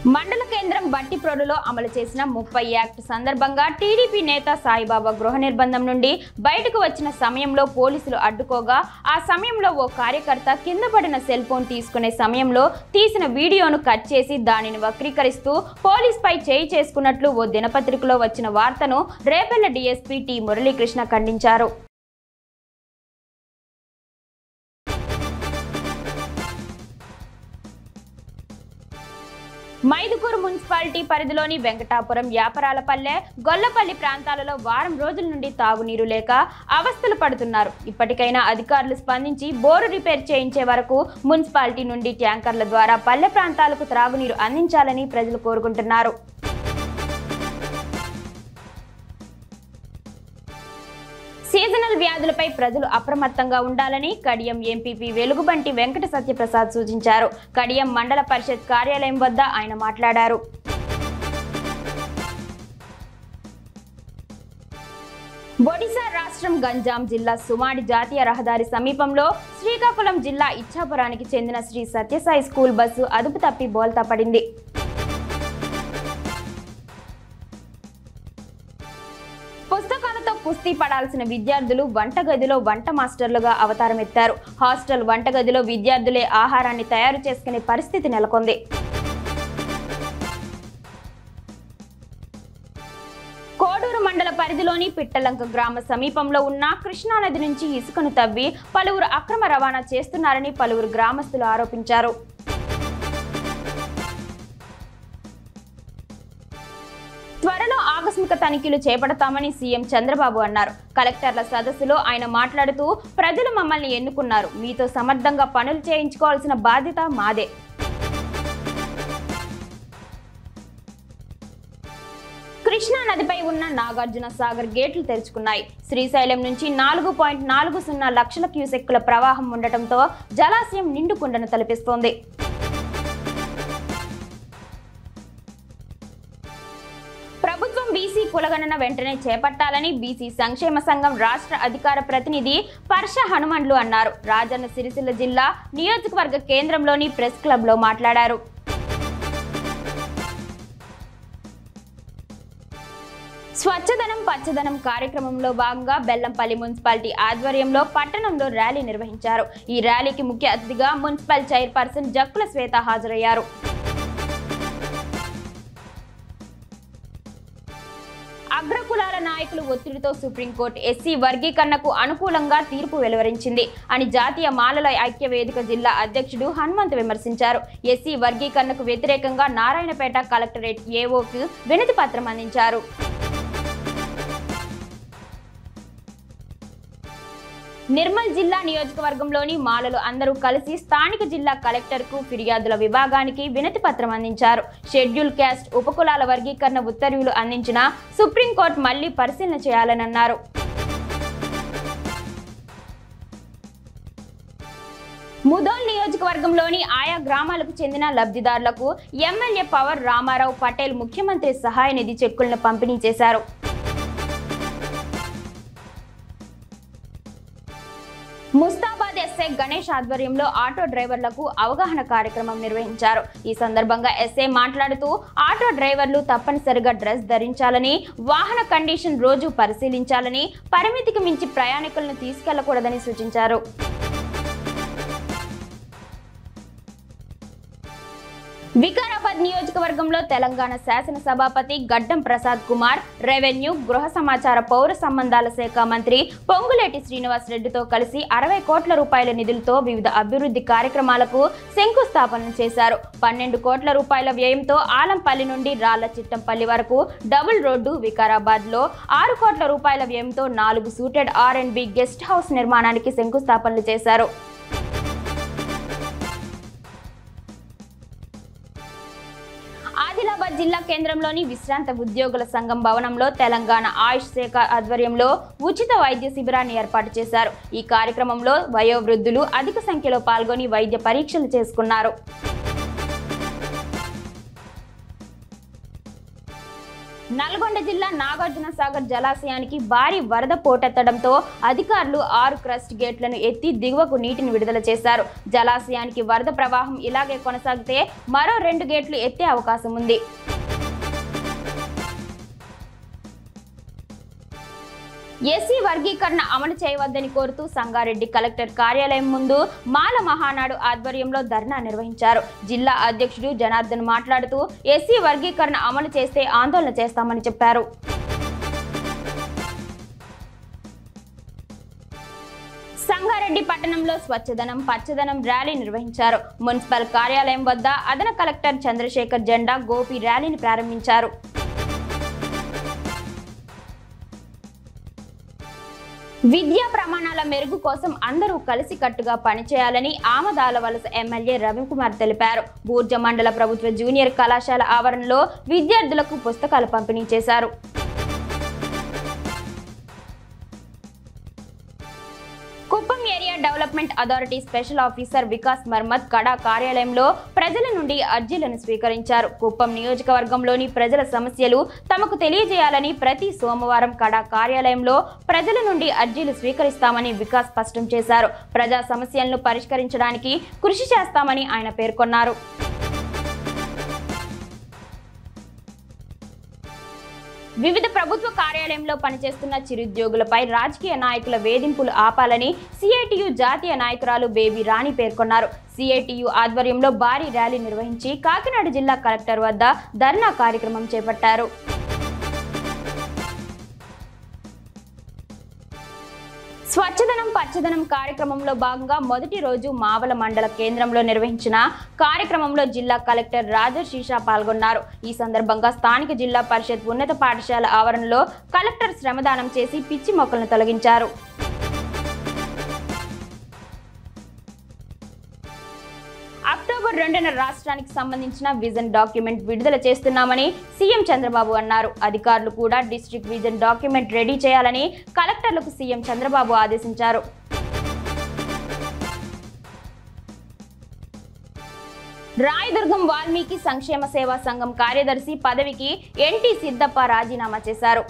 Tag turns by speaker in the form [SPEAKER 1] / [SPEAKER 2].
[SPEAKER 1] మండల కేంద్రం బట్టిప్రోలులో అమలు చేసిన 30 యాక్ట్ సందర్భంగా టీడీపీ నేత సాయిబాబా గృహ నిర్బంధం నుండి బయటకు వచ్చిన సమయంలో పోలీసులు అడ్డుకోగా ఆ సమయంలో ఓ కార్యకర్త కింద పడిన సెల్ ఫోన్ తీసుకునే సమయంలో తీసిన వీడియోను కట్ చేసి దానిని వక్రీకరిస్తూ పోలీసుపై చేయి చేసుకున్నట్లు ఓ దినపత్రికలో వచ్చిన వార్తను రేపల్ల డీఎస్పీ టి మురళీకృష్ణ ఖండించారు. మైదుకూరు మున్సిపాలిటీ పరిధిలోని వెంకటాపురం, యాపరాలపల్లె, గొల్లపల్లి ప్రాంతాలలో వారం రోజుల నుండి తాగునీరు లేక అవస్థలు పడుతున్నారు. ఇప్పటికైనా అధికారులు స్పందించి బోరు రిపేర్ చేయించే వరకు మున్సిపాలిటీ నుండి ట్యాంకర్ల ద్వారా పల్లె ప్రాంతాలకు త్రాగునీరు అందించాలని ప్రజలు కోరుకుంటున్నారు. సీజనల్ వ్యాధులపై ప్రజలు అప్రమత్తంగా ఉండాలని కడియం ఎంపీపీ వెలుగుబంటి వెంకట సత్యప్రసాద్ సూచించారు. కడియం మండల పరిషత్ కార్యాలయం వద్ద ఆయన మాట్లాడారు. ఒడిశా రాష్ట్రం గంజాం జిల్లా సుమాడి జాతీయ రహదారి సమీపంలో శ్రీకాకుళం జిల్లా ఇచ్చాపురానికి చెందిన శ్రీ సత్యసాయి స్కూల్ బస్సు అదుపు తప్పి బోల్తా పడింది. పుస్తకాలతో కుస్తీ పడాల్సిన విద్యార్థులు వంటగదిలో వంట మాస్టర్లుగా అవతారమెత్తారు. హాస్టల్ వంటగదిలో విద్యార్థులే ఆహారాన్ని తయారు చేసుకునే పరిస్థితి నెలకొంది. కోడూరు మండల పరిధిలోని పిట్టలంక గ్రామ సమీపంలో ఉన్న కృష్ణానది నుంచి ఇసుకను తవ్వి పలువురు అక్రమ రవాణా చేస్తున్నారని పలువురు గ్రామస్తులు ఆరోపించారు. త్వరలో ఆకస్మిక తనిఖీలు చేపడతామని సీఎం చంద్రబాబు అన్నారు. కలెక్టర్ల సదస్సులో ఆయన మాట్లాడుతూ ప్రజలు మమ్మల్ని ఎన్నుకున్నారు, మీతో సమర్థంగా పనులు చేయించుకోవాల్సిన బాధ్యత మాదే. కృష్ణా నదిపై ఉన్న నాగార్జున సాగర్ గేట్లు తెరుచుకున్నాయి. శ్రీశైలం నుంచి 4.40 లక్షల క్యూసెక్కుల ప్రవాహం ఉండటంతో జలాశయం నిండుకుండను తలపిస్తోంది. ప్రభుత్వం బీసీ కులగణన వెంటనే చేపట్టాలని బీసీ సంక్షేమ సంఘం రాష్ట్ర అధికార ప్రతినిధి పర్ష హనుమండ్లు అన్నారు. రాజన్న సిరిసిల్ల జిల్లా నియోజకవర్గ కేంద్రంలోని ప్రెస్ క్లబ్ లో మాట్లాడారు. స్వచ్ఛదనం పచ్చదనం కార్యక్రమంలో భాగంగా బెల్లంపల్లి మున్సిపాలిటీ ఆధ్వర్యంలో పట్టణంలో ర్యాలీ నిర్వహించారు. ఈ ర్యాలీకి ముఖ్య అతిథిగా మున్సిపల్ చైర్పర్సన్ జక్కుల శ్వేత హాజరయ్యారు. అగ్రకులాల నాయకులు ఒత్తిడితో సుప్రీంకోర్టు ఎస్సీ వర్గీకరణకు అనుకూలంగా తీర్పు వెలువరించింది అని జాతీయ మాలల ఐక్య వేదిక జిల్లా అధ్యక్షుడు హనుమంత్ విమర్శించారు. ఎస్సీ వర్గీకరణకు వ్యతిరేకంగా నారాయణపేట కలెక్టరేట్ ఏఓకు వినతి పత్రం అందించారు. నిర్మల్ జిల్లా నియోజకవర్గంలోని మాలలు అందరూ కలిసి స్థానిక జిల్లా కలెక్టర్కు ఫిర్యాదుల విభాగానికి వినతి పత్రం అందించారు. షెడ్యూల్ క్యాస్ట్ ఉపకులాల వర్గీకరణ ఉత్తర్వులు అందించిన సుప్రీంకోర్టు మళ్లీ పరిశీలన చేయాలన్నారు. ముదోల్ నియోజకవర్గంలోని ఆయా గ్రామాలకు చెందిన లబ్ధిదారులకు ఎమ్మెల్యే పవర్ రామారావు పటేల్ ముఖ్యమంత్రి సహాయ నిధి చెక్కులను పంపిణీ చేశారు. ముస్తాబాద్ ఎస్ఐ గణేష్ ఆధ్వర్యంలో ఆటో డ్రైవర్లకు అవగాహన కార్యక్రమం నిర్వహించారు. ఈ సందర్భంగా ఎస్ఐ మాట్లాడుతూ ఆటో డ్రైవర్లు తప్పనిసరిగా డ్రెస్ ధరించాలని, వాహన కండిషన్ రోజు పరిశీలించాలని, పరిమితికి మించి ప్రయాణికులను తీసుకెళ్లకూడదని సూచించారు. వికారాబాద్ నియోజకవర్గంలో తెలంగాణ శాసన సభాపతి గడ్డం ప్రసాద్ కుమార్, రెవెన్యూ, గృహ సమాచార పౌర సంబంధాల శాఖ మంత్రి పొంగులేటి శ్రీనివాస్ రెడ్డితో కలిసి 60 కోట్ల రూపాయల నిధులతో వివిధ అభివృద్ధి కార్యక్రమాలకు శంకుస్థాపన చేశారు. 12 కోట్ల రూపాయల వ్యయంతో ఆలంపల్లి నుండి రాళ్ల చిట్టంపల్లి వరకు డబుల్ రోడ్డు, వికారాబాద్ లో 6 కోట్ల రూపాయల వ్యయంతో 4 సూటెడ్ R&B గెస్ట్ హౌస్ నిర్మాణానికి శంకుస్థాపనలు చేశారు. ఆదిలాబాద్ జిల్లా కేంద్రంలోని విశ్రాంత ఉద్యోగుల సంఘం భవనంలో తెలంగాణ ఆయుష్ శాఖ ఆధ్వర్యంలో ఉచిత వైద్య శిబిరాన్ని ఏర్పాటు చేశారు. ఈ కార్యక్రమంలో వయోవృద్ధులు అధిక సంఖ్యలో పాల్గొని వైద్య పరీక్షలు చేసుకున్నారు. నల్గొండ జిల్లా నాగార్జునసాగర్ జలాశయానికి భారీ వరద పోటెత్తడంతో అధికారులు 6 క్రస్ట్ గేట్లను ఎత్తి దిగువకు నీటిని విడుదల చేశారు. జలాశయానికి వరద ప్రవాహం ఇలాగే కొనసాగితే మరో 2 గేట్లు ఎత్తే అవకాశం ఉంది. ఎస్సీ వర్గీకరణ అమలు చేయవద్దని కోరుతూ సంగారెడ్డి కలెక్టర్ కార్యాలయం ముందు మాల మహానాడు ఆధ్వర్యంలో ధర్నా నిర్వహించారు. జిల్లా అధ్యక్షుడు జనార్దన్ మాట్లాడుతూ ఎస్సీ వర్గీకరణ అమలు చేస్తే ఆందోళన చేస్తామని చెప్పారు. సంగారెడ్డి పట్టణంలో స్వచ్ఛదనం పచ్చదనం ర్యాలీ నిర్వహించారు. మున్సిపల్ కార్యాలయం వద్ద అదన కలెక్టర్ చంద్రశేఖర్ జెండా గోపి ర్యాలీని ప్రారంభించారు. విద్యా ప్రమాణాల మెరుగు కోసం అందరూ కలిసికట్టుగా పనిచేయాలని ఆమదాల వలస ఎమ్మెల్యే రవికుమార్ తెలిపారు. బూర్జ మండల ప్రభుత్వ జూనియర్ కళాశాల ఆవరణలో విద్యార్థులకు పుస్తకాలు పంపిణీ చేశారు. Kuppam area development authority special officer Vikas Marmat కడా కార్యాలయంలో ప్రజల నుండి అర్జీలను స్వీకరించారు. కుప్పం నియోజకవర్గంలోని ప్రజల సమస్యలు తమకు తెలియజేయాలని ప్రతి సోమవారం కడా కార్యాలయంలో ప్రజల నుండి అర్జీలు స్వీకరిస్తామని వికాస్ స్పష్టం చేశారు. ప్రజా సమస్యలను పరిష్కరించడానికి కృషి చేస్తామని ఆయన పేర్కొన్నారు. వివిధ ప్రభుత్వ కార్యాలయంలో పనిచేస్తున్న చిరుద్యోగులపై రాజకీయ నాయకుల వేధింపులు ఆపాలని సిఐటియు జాతీయ నాయకురాలు బేబీ రాణి పేర్కొన్నారు. సిఐటియు ఆధ్వర్యంలో భారీ ర్యాలీ నిర్వహించి కాకినాడ జిల్లా కలెక్టర్ వద్ద ధర్నా కార్యక్రమం చేపట్టారు. స్వచ్ఛదనం పచ్చదనం కార్యక్రమంలో భాగంగా మొదటి రోజు మావల మండల కేంద్రంలో నిర్వహించిన కార్యక్రమంలో జిల్లా కలెక్టర్ రాజశీష పాల్గొన్నారు. ఈ సందర్భంగా స్థానిక జిల్లా పరిషత్ ఉన్నత పాఠశాల ఆవరణలో కలెక్టర్ శ్రమదానం చేసి పిచ్చి మొక్కలను తొలగించారు. అక్టోబర్ 2న రాష్ట్రానికి సంబంధించిన విజన్ డాక్యుమెంట్ విడుదల చేస్తున్నామని సీఎం చంద్రబాబు అన్నారు. అధికారులు కూడా డిస్ట్రిక్ట్ విజన్ డాక్యుమెంట్ రెడీ చేయాలని కలెక్టర్లకు సీఎం చంద్రబాబు ఆదేశించారు. రాయదుర్గం వాల్మీకి సంక్షేమ సేవా సంఘం కార్యదర్శి పదవికి ఎన్టీ సిద్దప్ప రాజీనామా చేశారు.